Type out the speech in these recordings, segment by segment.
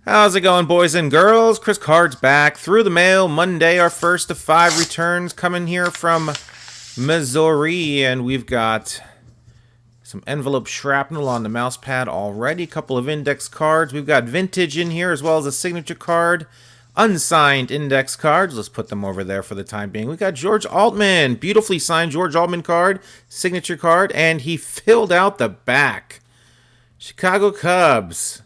How's it going, boys and girls? Chris Card's back through the mail. Monday, our first of 5 returns coming here from Missouri. And we've got some envelope shrapnel on the mouse pad already. A couple of index cards. We've got vintage in here as well as a signature card. Unsigned index cards. Let's put them over there for the time being. We got George Altman. Beautifully signed George Altman card. Signature card. And he filled out the back. Chicago Cubs.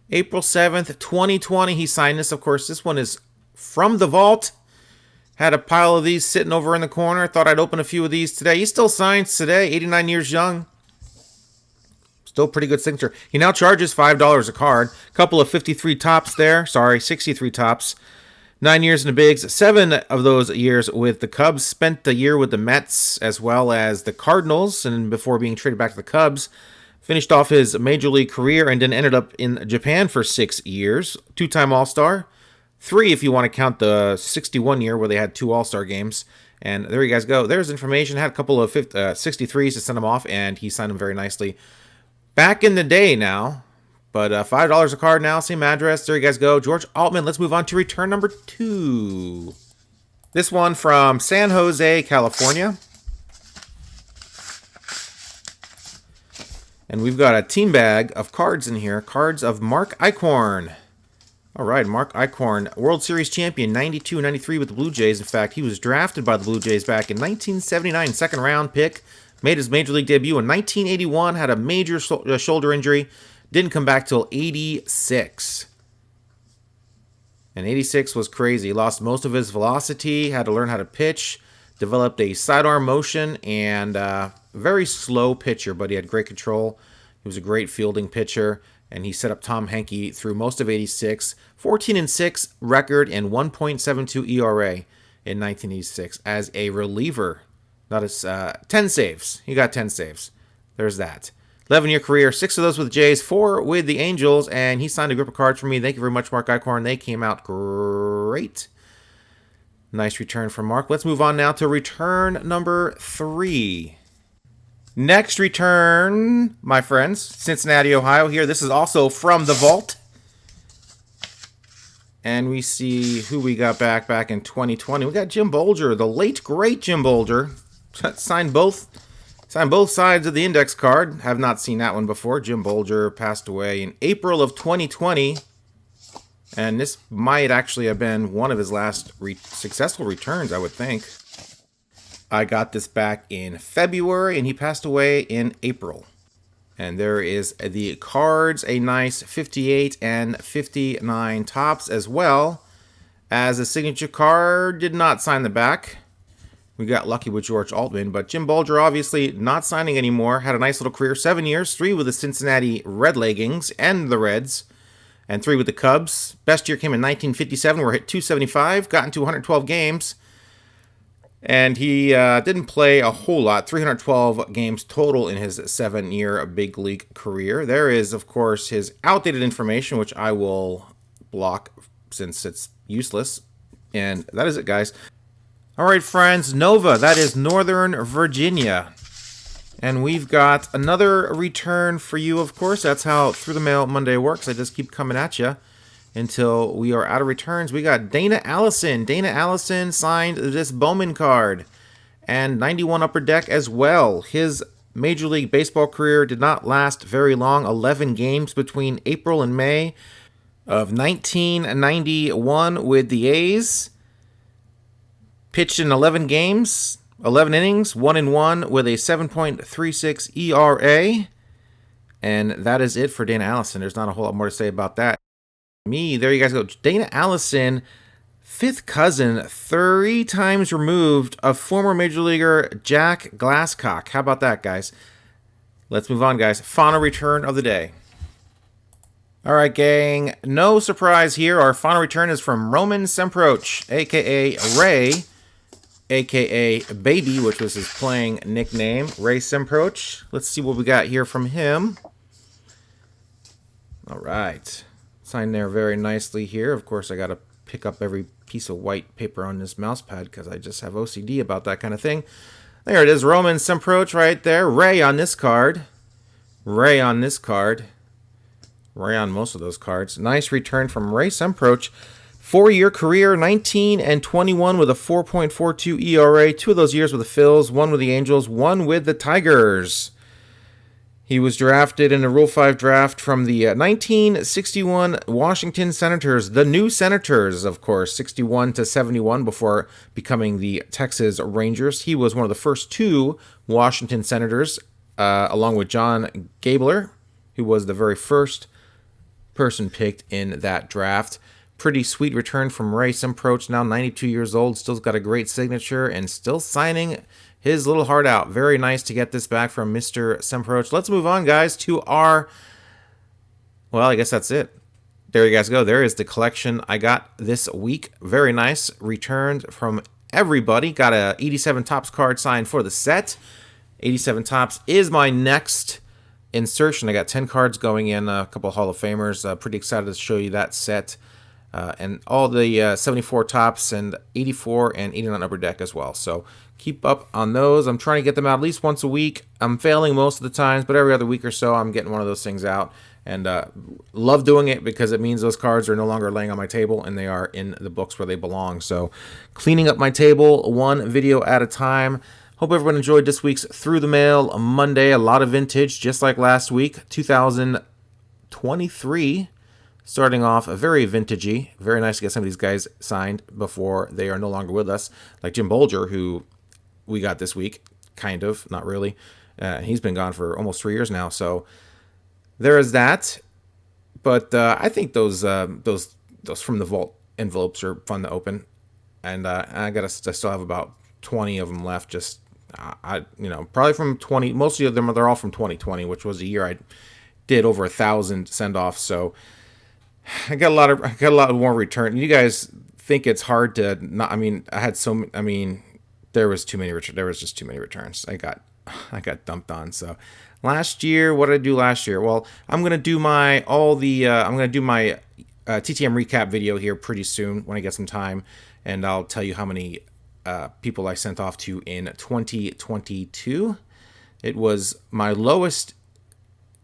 April 7th, 2020, he signed this. Of course, this one is from the vault. Had a pile of these sitting over in the corner. Thought I'd open a few of these today. He still signs today, 89 years young. Still pretty good signature. He now charges $5 a card. Couple of 53 tops there. Sorry, 63 tops. 9 years in the bigs. 7 of those years with the Cubs. Spent the year with the Mets as well as the Cardinals. And before being traded back to the Cubs. Finished off his major league career and then ended up in Japan for 6 years. 2-time All-Star. 3 if you want to count the 61 year where they had 2 All-Star games. And there you guys go. There's information. Had a couple of 63s to send him off, and he signed them very nicely. Back in the day now, but $5 a card now. Same address. There you guys go. George Altman. Let's move on to return number 2. This one from San Jose, California. And we've got a team bag of cards in here. Cards of Mark Icorn. All right, Mark Icorn, World Series champion, 92-93 with the Blue Jays. In fact, he was drafted by the Blue Jays back in 1979, second round pick. Made his major league debut in 1981, had a major shoulder injury. Didn't come back till 86. And 86 was crazy. He lost most of his velocity, had to learn how to pitch, developed a sidearm motion, and very slow pitcher, but he had great control. He was a great fielding pitcher, and he set up Tom Henke through most of 86. 14-6 record and 1.72 ERA in 1986 as a reliever. Not as 10 saves. He got 10 saves. There's that. 11-year career, 6 of those with the Jays, 4 with the Angels, and he signed a group of cards for me. Thank you very much, Mark Icorn. They came out great. Nice return from Mark. Let's move on now to return number 3. Next return, my friends, Cincinnati, Ohio here. This is also from the vault. And we see who we got back in 2020. We got Jim Bulger, the late, great Jim Bulger. Signed both sides of the index card. Have not seen that one before. Jim Bulger passed away in April of 2020. And this might actually have been one of his last successful returns, I would think. I got this back in February, and he passed away in April. And there is the cards, a nice 58 and 59 tops, as well as a signature card. Did not sign the back. We got lucky with George Altman, but Jim Bulger obviously not signing anymore. Had a nice little career, 7 years, 3 with the Cincinnati Red Leggings and the Reds, and 3 with the Cubs. Best year came in 1957, where he hit 275, got into 112 games. And he didn't play a whole lot, 312 games total in his 7-year big league career. There is, of course, his outdated information, which I will block since it's useless. And that is it, guys. All right, friends, Nova, that is Northern Virginia. And we've got another return for you, of course. That's how Through the Mail Monday works. I just keep coming at you until we are out of returns. We got Dana Allison. Dana Allison signed this Bowman card. And 91 Upper Deck as well. His Major League Baseball career did not last very long. 11 games between April and May of 1991 with the A's. Pitched in 11 games, 11 innings, 1-1 with a 7.36 ERA. And that is it for Dana Allison. There's not a whole lot more to say about that. There you guys go. Dana Allison, 5th cousin, 3 times removed of former Major Leaguer Jack Glasscock. How about that, guys? Let's move on, guys. Final return of the day. All right, gang. No surprise here. Our final return is from Roman Semproach, a.k.a. Ray, a.k.a. Baby, which was his playing nickname, Ray Semproach. Let's see what we got here from him. All right. Signed there very nicely here. Of course, I got to pick up every piece of white paper on this mouse pad because I just have OCD about that kind of thing. There it is, Roman Semproach right there. Ray on this card. Ray on this card. Ray on most of those cards. Nice return from Ray Semproach. 4-year career, 19 and 21 with a 4.42 ERA. 2 of those years with the Phils, 1 with the Angels, 1 with the Tigers. He was drafted in a Rule 5 draft from the 1961 Washington Senators, the new Senators, of course, 61 to 71 before becoming the Texas Rangers. He was one of the first 2 Washington Senators, along with John Gabler, who was the very first person picked in that draft. Pretty sweet return from Ray Semproach, now 92 years old, still's got a great signature and still signing his little heart out. Very nice to get this back from Mr. Semproach. Let's move on, guys, to our... Well, I guess that's it. There you guys go. There is the collection I got this week. Very nice. Returned from everybody. Got a 87 Topps card signed for the set. 87 Topps is my next insertion. I got 10 cards going in, a couple of Hall of Famers. Pretty excited to show you that set. And all the 74 Topps and 84 and 89 Upper Deck as well. So keep up on those. I'm trying to get them out at least once a week. I'm failing most of the times, but every other week or so I'm getting one of those things out. And love doing it because it means those cards are no longer laying on my table and they are in the books where they belong. So cleaning up my table one video at a time. Hope everyone enjoyed this week's Through the Mail Monday. A lot of vintage, just like last week. 2023. Starting off very vintagey. Very nice to get some of these guys signed before they are no longer with us. Like Jim Bulger, who we got this week. Kind of, not really. He's been gone for almost 3 years now. So there is that. But I think those from the vault envelopes are fun to open. And I still have about 20 of them left. Just probably from 20. Most of them, they're all from 2020, which was a year I did over 1,000 send-offs. So I got a lot more return. You guys think it's hard to not? I mean, there was too many returns. There was just too many returns. I got dumped on. So last year, what did I do last year? Well, I'm gonna do my TTM recap video here pretty soon when I get some time, and I'll tell you how many people I sent off to in 2022. It was my lowest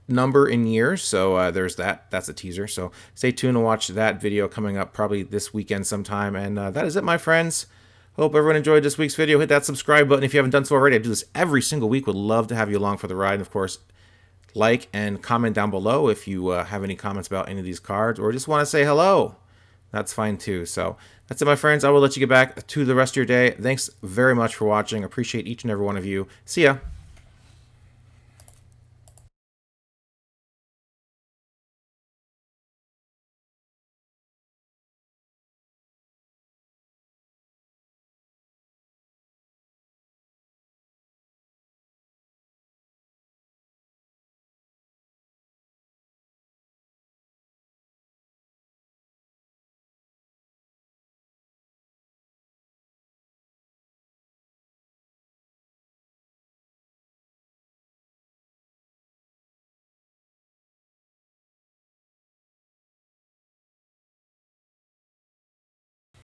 number in years, so there's that. That's a teaser, so stay tuned to watch that video coming up probably this weekend sometime. And that is it, my friends. Hope everyone enjoyed this week's video. Hit that subscribe button if you haven't done so already. I do this every single week. Would love to have you along for the ride. And of course, like and comment down below if you have any comments about any of these cards or just want to say hello. That's fine too. So that's it, my friends. I will let you get back to the rest of your day. Thanks very much for watching. Appreciate each and every one of you. See ya.